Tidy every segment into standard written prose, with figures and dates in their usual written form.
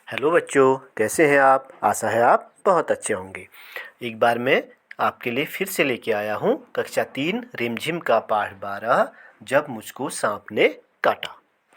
Hello बच्चों, कैसे हैं आप? आशा है आप बहुत अच्छे होंगे। एक बार मैं आपके लिए फिर से लेके आया हूँ कक्षा 3 रिमझिम का पाठ 12, जब मुझको सांप ने काटा।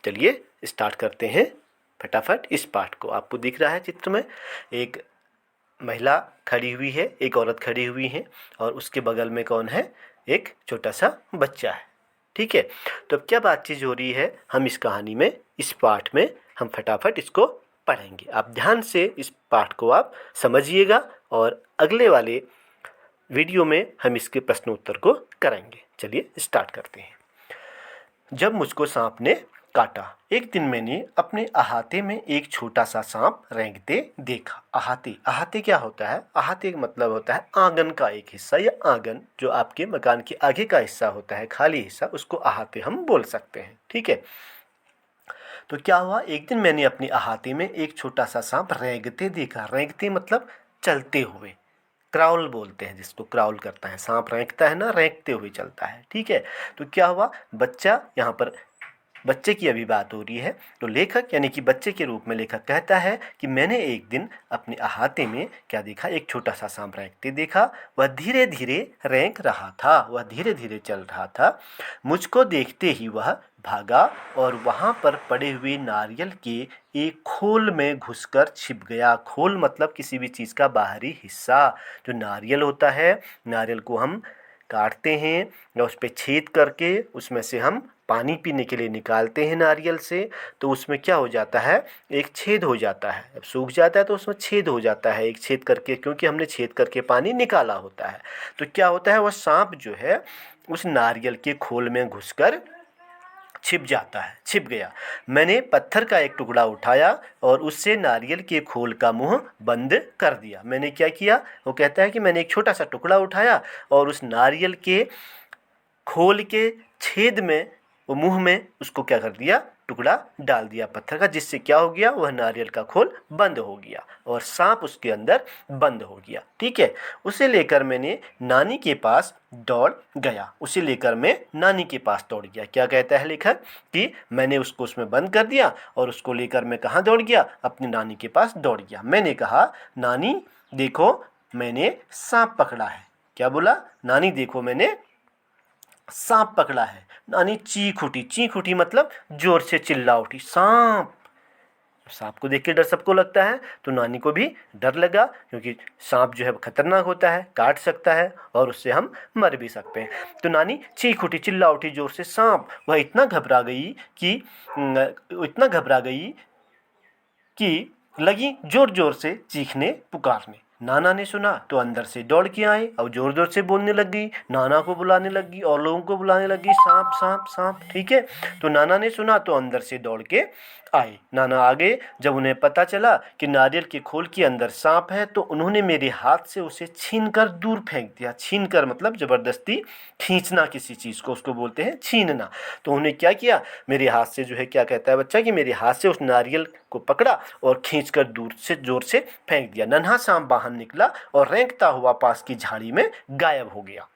चलिए स्टार्ट करते हैं फटाफट इस पाठ को। आपको दिख रहा है चित्र में एक महिला खड़ी हुई है, एक औरत खड़ी हुई है और उसके बगल में कौन है? एक छोटा सा बच्चा है। ठीक है, तो अब क्या बातचीत हो रही है हम इस कहानी में, इस पाठ में हम फटाफट इसको पढ़ेंगे। आप ध्यान से इस पाठ को आप समझिएगा और अगले वाले वीडियो में हम इसके प्रश्न उत्तर को करेंगे। चलिए स्टार्ट करते हैं। जब मुझको सांप ने काटा। एक दिन मैंने अपने अहाते में एक छोटा सा सांप रेंगते देखा। अहाते, अहाते क्या होता है? अहाते का मतलब होता है आंगन का एक हिस्सा, या आंगन जो आपके मकान के आगे का हिस्सा होता है, खाली हिस्सा, उसको अहाते हम बोल सकते हैं। ठीक है, तो क्या हुआ, एक दिन मैंने अपने अहाते में एक छोटा सा सांप रेंगते देखा। रेंगते मतलब चलते हुए, क्राउल बोलते हैं जिसको, क्राउल करता है सांप, रेंगता है ना, रेंगते हुए चलता है। ठीक है, तो क्या हुआ, बच्चा, यहाँ पर बच्चे की अभी बात हो रही है, तो लेखक यानी कि बच्चे के रूप में लेखक कहता है कि मैंने एक दिन अपने अहाते में क्या देखा, एक छोटा सा सांप रेंगते देखा। वह धीरे धीरे रेंग रहा था, वह धीरे धीरे चल रहा था। मुझको देखते ही वह भागा और वहाँ पर पड़े हुए नारियल के एक खोल में घुसकर छिप गया। खोल मतलब किसी भी चीज़ का बाहरी हिस्सा। जो नारियल होता है, नारियल को हम काटते हैं या उस पर छेद करके उसमें से हम पानी पीने के लिए निकालते हैं नारियल से, तो उसमें क्या हो जाता है, एक छेद हो जाता है। अब सूख जाता है तो उसमें छेद हो जाता है, एक छेद करके, क्योंकि हमने छेद करके पानी निकाला होता है। तो क्या होता है, वह सांप जो है उस नारियल के खोल में घुसकर छिप जाता है, छिप गया। मैंने पत्थर का एक टुकड़ा उठाया और उससे नारियल के खोल का मुंह बंद कर दिया। मैंने क्या किया, वो कहता है कि मैंने एक छोटा सा टुकड़ा उठाया और उस नारियल के खोल के छेद में, वो मुंह में, उसको क्या कर दिया, टुकड़ा डाल दिया पत्थर का, जिससे क्या हो गया, वह नारियल का खोल बंद हो गया और सांप उसके अंदर बंद हो गया। ठीक है, उसे लेकर मैंने नानी के पास दौड़ गया। उसे लेकर मैं नानी के पास दौड़ गया। क्या कहता है लेखक कि मैंने उसको उसमें बंद कर दिया और उसको लेकर मैं कहाँ दौड़ गया, अपनी नानी के पास दौड़ गया। मैंने कहा, नानी देखो मैंने सांप पकड़ा है। क्या बोला, नानी देखो मैंने सांप पकड़ा है। नानी चीख उठी। चीख उठी मतलब जोर से चिल्ला उठी, सांप। सांप को देख के डर सबको लगता है, तो नानी को भी डर लगा, क्योंकि सांप जो है खतरनाक होता है, काट सकता है और उससे हम मर भी सकते हैं। तो नानी चीख उठी, चिल्ला उठी जोर से, सांप। वह इतना घबरा गई कि लगी जोर जोर से चीखने, पुकारने। नाना ने सुना तो अंदर से दौड़ के आए और जोर जोर से बोलने लग गई, नाना को बुलाने लगी और लोगों को बुलाने लगी, सांप सांप सांप। ठीक है, तो नाना ने सुना तो अंदर से दौड़ के आए। नाना आ गए। जब उन्हें पता चला कि नारियल के खोल के अंदर सांप है, तो उन्होंने मेरे हाथ से उसे छीनकर दूर फेंक दिया। छीनकर मतलब जबरदस्ती खींचना किसी चीज़ को, उसको बोलते हैं छीनना। तो उन्होंने क्या किया, मेरे हाथ से जो है, क्या कहता है बच्चा, कि मेरे हाथ से उस नारियल को पकड़ा और खींचकर दूर से जोर से फेंक दिया। नन्हा सांप बाहर निकला और रेंगता हुआ पास की झाड़ी में गायब हो गया।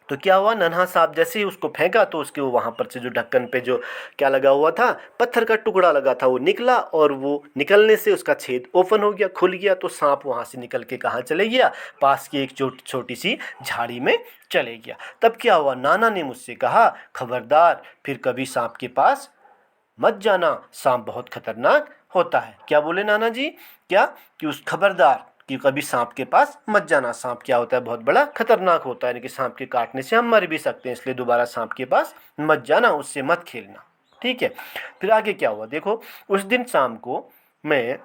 तो क्या हुआ, नन्हा सांप जैसे ही उसको फेंका तो उसके वो वहाँ पर से जो ढक्कन पे जो क्या लगा हुआ था, पत्थर का टुकड़ा लगा था, वो निकला और वो निकलने से उसका छेद ओपन हो गया, खुल गया। तो सांप वहाँ से निकल के कहाँ चले गया, पास की एक छोटी सी झाड़ी में चले गया। तब क्या हुआ, नाना ने मुझसे कहा, खबरदार फिर कभी सांप के पास मत जाना, सांप बहुत खतरनाक होता है। क्या बोले नाना जी, क्या कि उस खबरदार कि कभी सांप के पास मत जाना, सांप क्या होता है, बहुत बड़ा खतरनाक होता है, यानी कि सांप के काटने से हम मर भी सकते हैं, इसलिए दोबारा सांप के पास मत जाना, उससे मत खेलना। ठीक है, फिर आगे क्या हुआ देखो। उस दिन शाम को मैं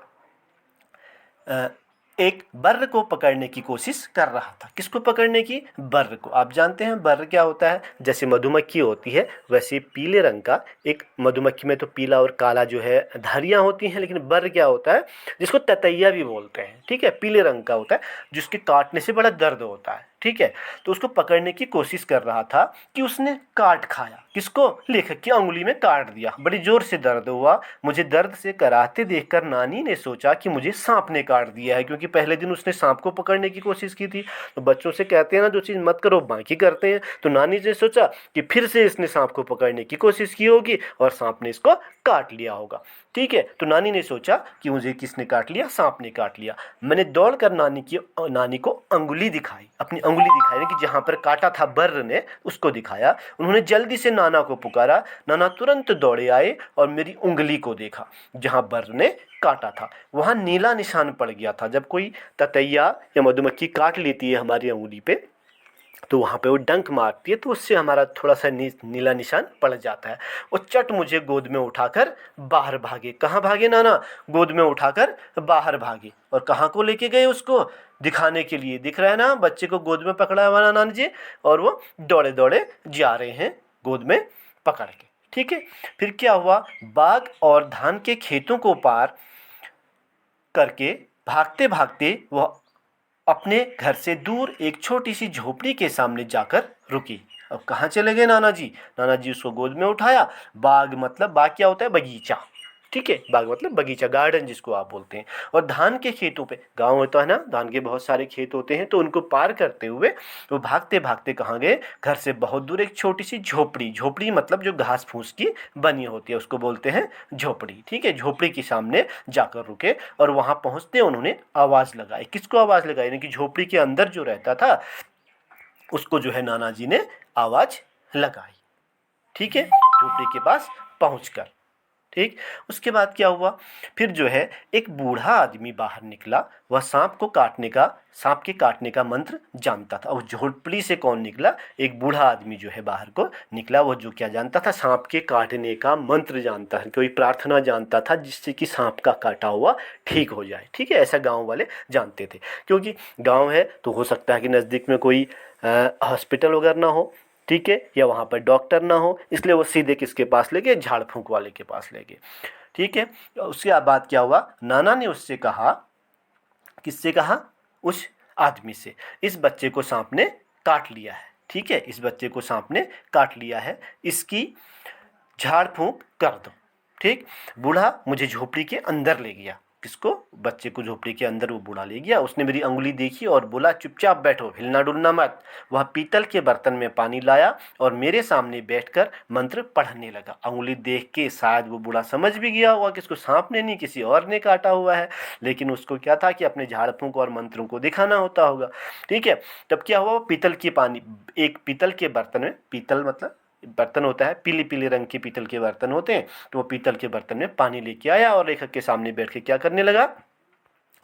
एक बर्र को पकड़ने की कोशिश कर रहा था। किसको पकड़ने की, बर्र को। आप जानते हैं बर्र क्या होता है, जैसे मधुमक्खी होती है वैसे पीले रंग का एक, मधुमक्खी में तो पीला और काला जो है धारियाँ होती हैं, लेकिन बर्र क्या होता है, जिसको ततैया भी बोलते हैं। ठीक है, पीले रंग का होता है, जिसके काटने से बड़ा दर्द होता है। ठीक है। तो उसको पकड़ने की कोशिश कर रहा था कि उसने काट खाया। किसको? लेखक की अंगुली में काट दिया। बड़ी जोर से दर्द हुआ। मुझे दर्द से कराहते देखकर नानी ने सोचा कि मुझे सांप ने काट दिया है, क्योंकि पहले दिन उसने सांप को पकड़ने की कोशिश की थी। तो बच्चों से कहते हैं ना, जो चीज़ मत करो बाकी करते हैं। तो नानी ने सोचा कि फिर से इसने सांप को पकड़ने की कोशिश की होगी और सांप ने इसको काट लिया होगा। ठीक है। तो नानी ने सोचा कि मुझे किसने काट लिया? सांप ने काट लिया। मैंने दौड़कर नानी को अंगुली दिखाई, अपनी अंगुली दिखाई कि जहाँ पर काटा था बर्र ने, उसको दिखाया। उन्होंने जल्दी से नाना को पुकारा। नाना तुरंत दौड़े आए और मेरी उंगली को देखा जहाँ बर्र ने काटा था। वहाँ नीला निशान पड़ गया था। जब कोई ततैया या मधुमक्खी काट लेती है हमारी अंगुली पे, तो वहाँ पे वो डंक मारती है, तो उससे हमारा थोड़ा सा नीला निशान पड़ जाता है। वो चट मुझे गोद में उठाकर बाहर भागे। कहाँ भागे नाना? गोद में उठाकर बाहर भागे। और कहाँ को लेके गए? उसको दिखाने के लिए। दिख रहा है ना, बच्चे को गोद में पकड़ा हुआ नाना जी, और वो दौड़े दौड़े जा रहे हैं गोद में पकड़ के। ठीक है। फिर क्या हुआ? बाग और धान के खेतों को पार करके भागते भागते वह अपने घर से दूर एक छोटी सी झोपड़ी के सामने जाकर रुकी। अब कहाँ चले गए नाना जी? नाना जी उसको गोद में उठाया। बाग मतलब, बाग क्या होता है? बगीचा। ठीक है। बाग मतलब बगीचा, गार्डन जिसको आप बोलते हैं। और धान के खेतों पे, गांव होता है ना, धान के बहुत सारे खेत होते हैं, तो उनको पार करते हुए वो भागते भागते कहाँ गए? घर से बहुत दूर एक छोटी सी झोपड़ी। झोपड़ी मतलब जो घास फूस की बनी होती है, उसको बोलते हैं झोपड़ी। ठीक है। झोपड़ी के सामने जाकर रुके और वहां पहुंचते उन्होंने आवाज लगाई। किसको आवाज लगाई? यानी कि झोपड़ी के अंदर जो रहता था उसको जो है नाना जी ने आवाज लगाई। ठीक है। झोपड़ी के पास पहुंचकर। ठीक। उसके बाद क्या हुआ? फिर जो है एक बूढ़ा आदमी बाहर निकला। वह सांप के काटने का मंत्र जानता था। उस झोपड़ी से कौन निकला? एक बूढ़ा आदमी जो है बाहर को निकला। वह जो क्या जानता था? सांप के काटने का मंत्र जानता है। कोई प्रार्थना जानता था जिससे कि सांप का काटा हुआ ठीक हो जाए। ठीक है। ऐसा गाँव वाले जानते थे, क्योंकि गाँव है तो हो सकता है कि नज़दीक में कोई हॉस्पिटल वगैरह ना हो। ठीक है। या वहाँ पर डॉक्टर ना हो, इसलिए वो सीधे किसके पास ले गए? झाड़ फूंक वाले के पास ले गए। ठीक है। उसके बाद क्या हुआ? नाना ने उससे कहा। किससे कहा? उस आदमी से, इस बच्चे को सांप ने काट लिया है। ठीक है। इस बच्चे को सांप ने काट लिया है, इसकी झाड़ फूंक कर दो। ठीक। बूढ़ा मुझे झोपड़ी के अंदर ले गया। किसको? बच्चे को झोपड़ी के अंदर वो बूढ़ा ले गया। उसने मेरी अंगुली देखी और बोला, चुपचाप बैठो, हिलना डुलना मत। वह पीतल के बर्तन में पानी लाया और मेरे सामने बैठकर मंत्र पढ़ने लगा। अंगुली देख के शायद वो बूढ़ा समझ भी गया होगा कि इसको सांप ने नहीं किसी और ने काटा हुआ है, लेकिन उसको क्या था कि अपने झाड़ फूंक और मंत्रों को दिखाना होता होगा। ठीक है। तब क्या हुआ? वो एक पीतल के बर्तन में, पीतल मतलब बर्तन होता है, पीले पीले रंग के पीतल के बर्तन होते हैं, तो वो पीतल के बर्तन में पानी लेके आया और लेखक के सामने बैठ के क्या करने लगा?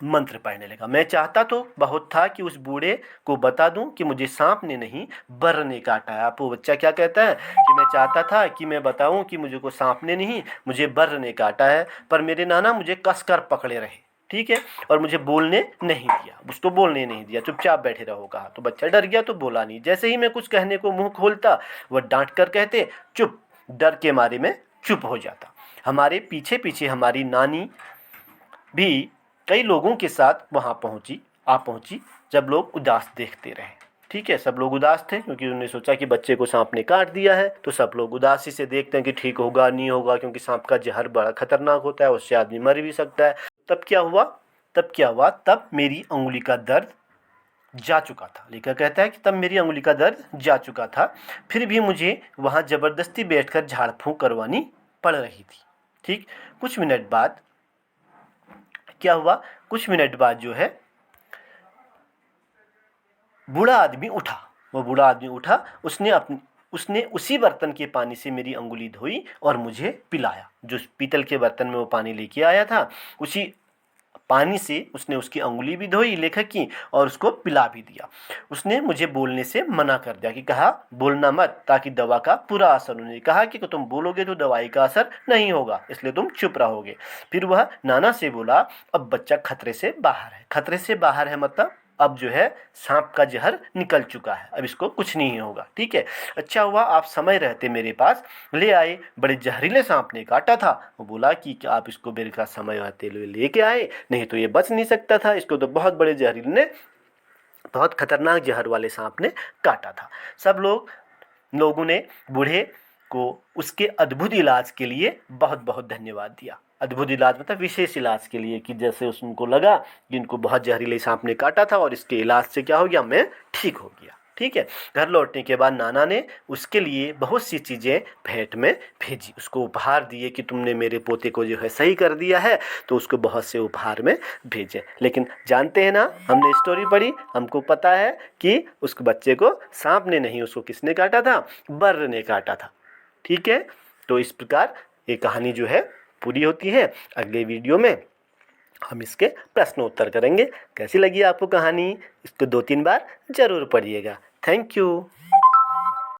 मंत्र पढ़ने लगा। मैं चाहता तो बहुत था कि उस बूढ़े को बता दूं कि मुझे सांप ने नहीं बर्र ने काटा है। आप वो बच्चा क्या कहता है कि मैं चाहता था कि मैं बताऊं कि मुझे को सांप ने नहीं, मुझे बर्र ने काटा है, पर मेरे नाना मुझे कसकर पकड़े रहे। ठीक है। और मुझे बोलने नहीं दिया, उसको बोलने नहीं दिया, चुपचाप बैठे रहो कहा। तो बच्चा डर गया तो बोला नहीं। जैसे ही मैं कुछ कहने को मुंह खोलता, वह डांट कर कहते चुप। डर के मारे में चुप हो जाता। हमारे पीछे पीछे हमारी नानी भी कई लोगों के साथ वहाँ पहुँची जब लोग उदास देखते रहे। ठीक है। सब लोग उदास थे क्योंकि उन्होंने सोचा कि बच्चे को सांप ने काट दिया है, तो सब लोग उदासी से देखते हैं कि ठीक होगा नहीं होगा, क्योंकि सांप का जहर बड़ा खतरनाक होता है, उससे आदमी मर भी सकता है। तब क्या हुआ? तब मेरी अंगुली का दर्द जा चुका था। लेखक कहता है कि तब मेरी अंगुली का दर्द जा चुका था, फिर भी मुझे वहाँ ज़बरदस्ती बैठकर झाड़ फूँक करवानी पड़ रही थी। ठीक। कुछ मिनट बाद क्या हुआ? कुछ मिनट बाद जो है बूढ़ा आदमी उठा। वो बूढ़ा आदमी उठा, उसने उसी बर्तन के पानी से मेरी अंगुली धोई और मुझे पिलाया। जो पीतल के बर्तन में वो पानी लेके आया था, उसी पानी से उसने उसकी अंगुली भी धोई लेखक की और उसको पिला भी दिया। उसने मुझे बोलने से मना कर दिया, कि कहा बोलना मत ताकि दवा का पूरा असर। उन्होंने कहा कि तुम बोलोगे तो दवाई का असर नहीं होगा, इसलिए तुम चुप रहोगे। फिर वह नाना से बोला, अब बच्चा खतरे से बाहर है। खतरे से बाहर है मतलब अब जो है सांप का जहर निकल चुका है, अब इसको कुछ नहीं होगा। ठीक है। अच्छा हुआ आप समय रहते मेरे पास ले आए, बड़े जहरीले सांप ने काटा था। वो बोला कि आप इसको मेरे का समय रहते लेके आए, नहीं तो ये बच नहीं सकता था, इसको तो बहुत बड़े जहरीले ने बहुत खतरनाक जहर वाले सांप ने काटा था। सब लोगों ने बूढ़े को उसके अद्भुत इलाज के लिए बहुत बहुत धन्यवाद दिया। अद्भुत इलाज मतलब विशेष इलाज के लिए, कि जैसे उनको लगा कि इनको बहुत जहरीले सांप ने काटा था और इसके इलाज से क्या हो गया, मैं ठीक हो गया। ठीक है। घर लौटने के बाद नाना ने उसके लिए बहुत सी चीज़ें भेंट में भेजी, उसको उपहार दिए कि तुमने मेरे पोते को जो है सही कर दिया है, तो उसको बहुत से उपहार में भेजे। लेकिन जानते हैं ना, हमने स्टोरी पढ़ी, हमको पता है कि उस बच्चे को सांप ने नहीं, उसको किसने काटा था, बर्र ने काटा था। ठीक है। तो इस प्रकार ये कहानी जो है पूरी होती है। अगले वीडियो में हम इसके प्रश्न उत्तर करेंगे। कैसी लगी आपको कहानी, इसको 2-3 बार ज़रूर पढ़िएगा। Thank you.